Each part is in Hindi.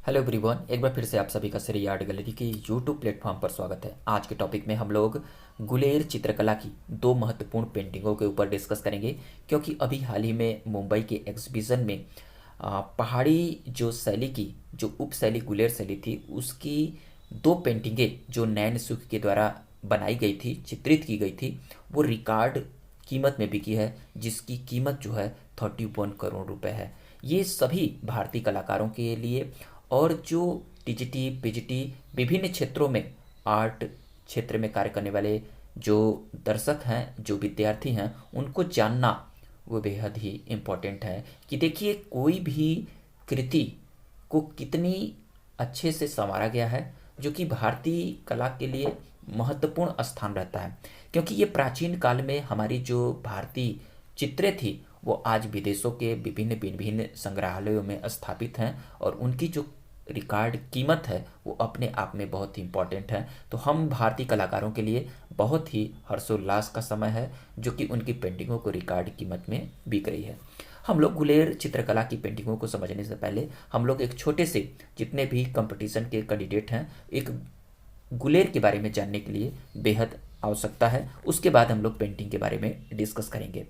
हेलो एवरीवन, एक बार फिर से आप सभी का श्री आर्ट गैलरी के यूट्यूब प्लेटफॉर्म पर स्वागत है। आज के टॉपिक में हम लोग गुलेर चित्रकला की दो महत्वपूर्ण पेंटिंगों के ऊपर डिस्कस करेंगे, क्योंकि अभी हाल ही में मुंबई के एग्जीबिशन में पहाड़ी जो शैली की जो उप शैली गुलेर शैली थी, उसकी दो पेंटिंगें जो नैन सुख के द्वारा बनाई गई थी, चित्रित की गई थी, वो रिकॉर्ड कीमत में बिकी है, जिसकी कीमत जो है 31 करोड़ रुपए है। ये सभी भारतीय कलाकारों के लिए और जो टीजीटी पीजीटी विभिन्न क्षेत्रों में आर्ट क्षेत्र में कार्य करने वाले जो दर्शक हैं, जो विद्यार्थी हैं, उनको जानना वो बेहद ही इम्पोर्टेंट है कि देखिए कोई भी कृति को कितनी अच्छे से संवारा गया है, जो कि भारतीय कला के लिए महत्वपूर्ण स्थान रहता है। क्योंकि ये प्राचीन काल में हमारी जो भारतीय चित्रें थी, वो आज विदेशों के विभिन्न विभिन्न संग्रहालयों में स्थापित हैं, और उनकी जो रिकॉर्ड कीमत है वो अपने आप में बहुत ही इम्पोर्टेंट है। तो हम भारतीय कलाकारों के लिए बहुत ही हर्षोल्लास का समय है, जो कि उनकी पेंटिंगों को रिकॉर्ड कीमत में बिक रही है। हम लोग गुलेर चित्रकला की पेंटिंगों को समझने से पहले हम लोग एक छोटे से जितने भी कंपटीशन के कैंडिडेट हैं, एक गुलेर के बारे में जानने के लिए बेहद आवश्यकता है। उसके बाद हम लोग पेंटिंग के बारे में डिस्कस करेंगे।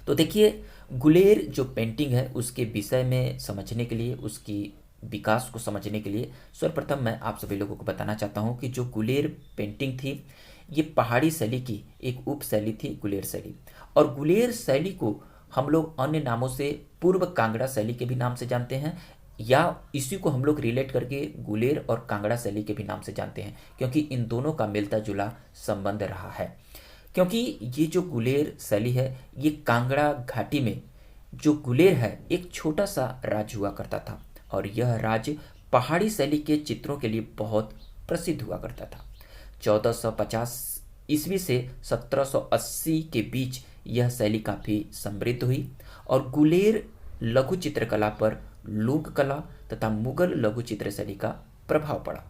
तो देखिए, गुलेर जो पेंटिंग है उसके विषय में समझने के लिए, उसकी विकास को समझने के लिए सर्वप्रथम मैं आप सभी लोगों को बताना चाहता हूँ कि जो गुलेर पेंटिंग थी, ये पहाड़ी शैली की एक उप शैली थी, गुलेर शैली। और गुलेर शैली को हम लोग अन्य नामों से पूर्व कांगड़ा शैली के भी नाम से जानते हैं, या इसी को हम लोग रिलेट करके गुलेर और कांगड़ा शैली के भी नाम से जानते हैं, क्योंकि इन दोनों का मिलता जुला संबंध रहा है। क्योंकि ये जो गुलेर शैली है, ये कांगड़ा घाटी में जो गुलेर है एक छोटा सा राज्य हुआ करता था, और यह राज्य पहाड़ी शैली के चित्रों के लिए बहुत प्रसिद्ध हुआ करता था। 1450 ईस्वी से 1780 के बीच यह शैली काफ़ी समृद्ध हुई, और गुलेर लघु चित्रकला पर लोक कला तथा मुगल लघु चित्र शैली का प्रभाव पड़ा।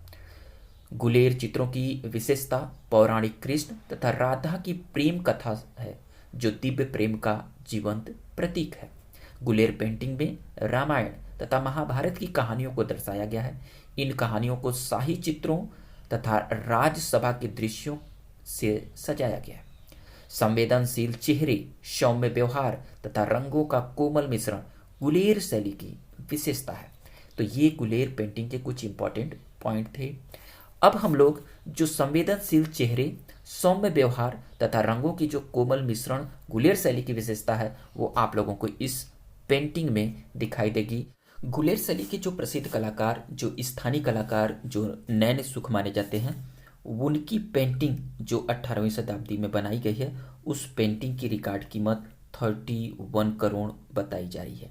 गुलेर चित्रों की विशेषता पौराणिक कृष्ण तथा राधा की प्रेम कथा है, जो दिव्य प्रेम का जीवंत प्रतीक है। गुलेर पेंटिंग में रामायण तथा महाभारत की कहानियों को दर्शाया गया है। इन कहानियों को शाही चित्रों तथा राजसभा के दृश्यों से सजाया गया है। संवेदनशील चेहरे, सौम्य व्यवहार तथा रंगों का कोमल मिश्रण गुलेर शैली की विशेषता है। तो ये गुलेर पेंटिंग के कुछ इंपॉर्टेंट पॉइंट थे। अब हम लोग जो संवेदनशील चेहरे, सौम्य व्यवहार तथा रंगों की जो कोमल मिश्रण गुलेर शैली की विशेषता है, वो आप लोगों को इस पेंटिंग में दिखाई देगी। गुलेर शैली के जो प्रसिद्ध कलाकार, जो स्थानीय कलाकार, जो नैन सुख माने जाते हैं, उनकी पेंटिंग जो 18वीं शताब्दी में बनाई गई है, उस पेंटिंग की रिकॉर्ड कीमत 31 करोड़ बताई जा रही है।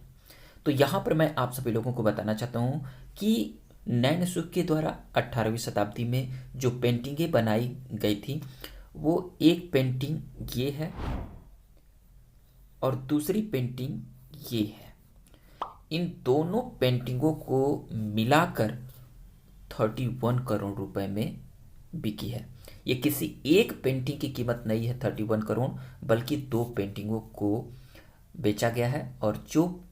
तो यहाँ पर मैं आप सभी लोगों को बताना चाहता हूँ कि नैन सुख के द्वारा 18वीं शताब्दी में जो पेंटिंगें बनाई गई थी, वो एक पेंटिंग ये है और दूसरी पेंटिंग ये है। इन दोनों पेंटिंगों को मिलाकर 31 करोड़ रुपए में बिकी है। ये किसी एक पेंटिंग की कीमत नहीं है 31 करोड़, बल्कि दो पेंटिंगों को बेचा गया है, और जो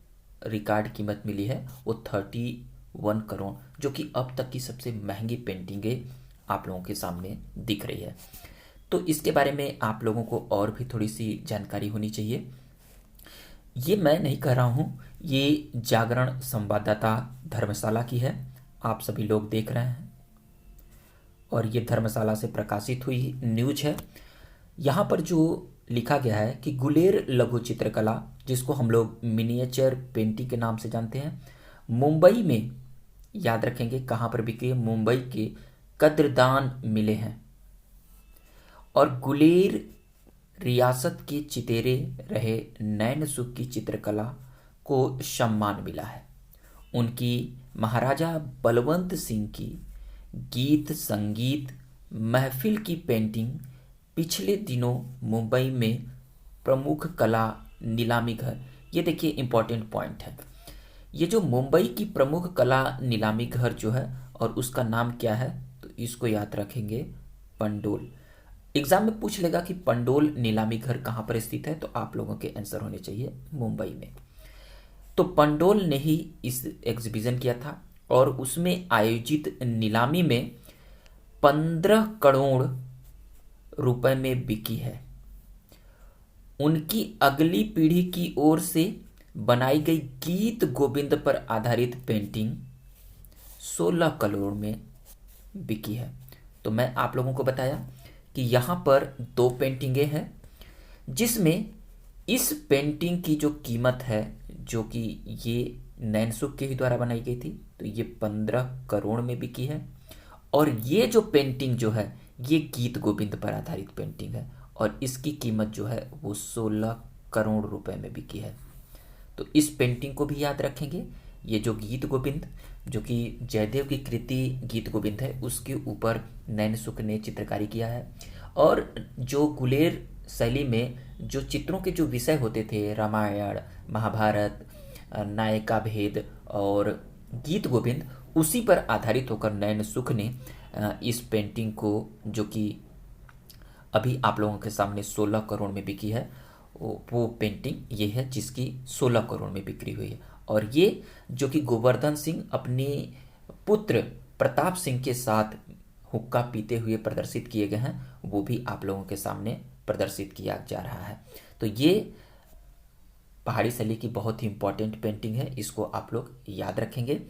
रिकॉर्ड कीमत मिली है वो 31 करोड़, जो कि अब तक की सबसे महंगी पेंटिंगें आप लोगों के सामने दिख रही है। तो इसके बारे में आप लोगों को और भी थोड़ी सी जानकारी होनी चाहिए। ये मैं नहीं कह रहा हूँ, ये जागरण संवाददाता धर्मशाला की है, आप सभी लोग देख रहे हैं, और ये धर्मशाला से प्रकाशित हुई न्यूज है। यहाँ पर जो लिखा गया है कि गुलेर लघु चित्रकला, जिसको हम लोग मिनिएचर पेंटिंग के नाम से जानते हैं, मुंबई में, याद रखेंगे कहाँ पर बिकी है, मुंबई के कद्रदान मिले हैं। और गुलेर रियासत के चितेरे रहे नैन सुख की चित्रकला को सम्मान मिला है। उनकी महाराजा बलवंत सिंह की गीत संगीत महफिल की पेंटिंग पिछले दिनों मुंबई में प्रमुख कला नीलामी घर, ये देखिए इंपॉर्टेंट पॉइंट है। ये जो मुंबई की प्रमुख कला नीलामी घर जो है, और उसका नाम क्या है, तो इसको याद रखेंगे पंडोल। एग्जाम में पूछ लेगा कि पंडोल नीलामी घर कहाँ पर स्थित है, तो आप लोगों के आंसर होने चाहिए मुंबई में। तो पंडोल ने ही इस एग्जीबिशन किया था, और उसमें आयोजित नीलामी में 15 करोड़ रुपए में बिकी है। उनकी अगली पीढ़ी की ओर से बनाई गई गीत गोविंद पर आधारित पेंटिंग 16 करोड़ में बिकी है। तो मैं आप लोगों को बताया कि यहाँ पर दो पेंटिंगें हैं, जिसमें इस पेंटिंग की जो कीमत है, जो कि ये नैनसुख के ही द्वारा बनाई गई थी, तो ये 15 करोड़ में बिकी है। और ये जो पेंटिंग जो है, ये गीत गोविंद पर आधारित पेंटिंग है और इसकी कीमत जो है वो 16 करोड़ रुपए में बिकी है। तो इस पेंटिंग को भी याद रखेंगे। ये जो गीत गोविंद, जो कि जयदेव की कृति गीत गोविंद है, उसके ऊपर नैनसुख ने चित्रकारी किया है। और जो गुलेर शैली में जो चित्रों के जो विषय होते थे, रामायण, महाभारत, नायका भेद और गीत गोविंद, उसी पर आधारित होकर नैनसुख ने इस पेंटिंग को, जो कि अभी आप लोगों के सामने 16 करोड़ में बिकी है, वो पेंटिंग ये है जिसकी 16 करोड़ में बिक्री हुई है। और ये जो कि गोवर्धन सिंह अपने पुत्र प्रताप सिंह के साथ हुक्का पीते हुए प्रदर्शित किए गए हैं, वो भी आप लोगों के सामने प्रदर्शित किया जा रहा है। तो ये पहाड़ी शैली की बहुत ही इम्पोर्टेंट पेंटिंग है, इसको आप लोग याद रखेंगे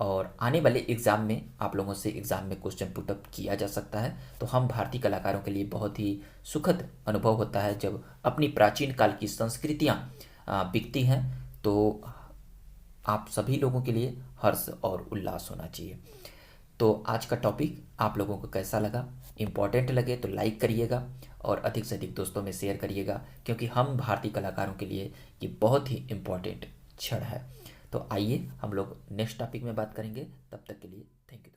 और आने वाले एग्ज़ाम में आप लोगों से एग्ज़ाम में क्वेश्चन पुटअप किया जा सकता है। तो हम भारतीय कलाकारों के लिए बहुत ही सुखद अनुभव होता है जब अपनी प्राचीन काल की संस्कृतियाँ बिकती हैं। तो आप सभी लोगों के लिए हर्ष और उल्लास होना चाहिए। तो आज का टॉपिक आप लोगों को कैसा लगा? इम्पॉर्टेंट लगे तो लाइक करिएगा और अधिक से अधिक दोस्तों में शेयर करिएगा, क्योंकि हम भारतीय कलाकारों के लिए ये बहुत ही इम्पॉर्टेंट क्षण है। तो आइए हम लोग नेक्स्ट टॉपिक में बात करेंगे। तब तक के लिए थैंक यू।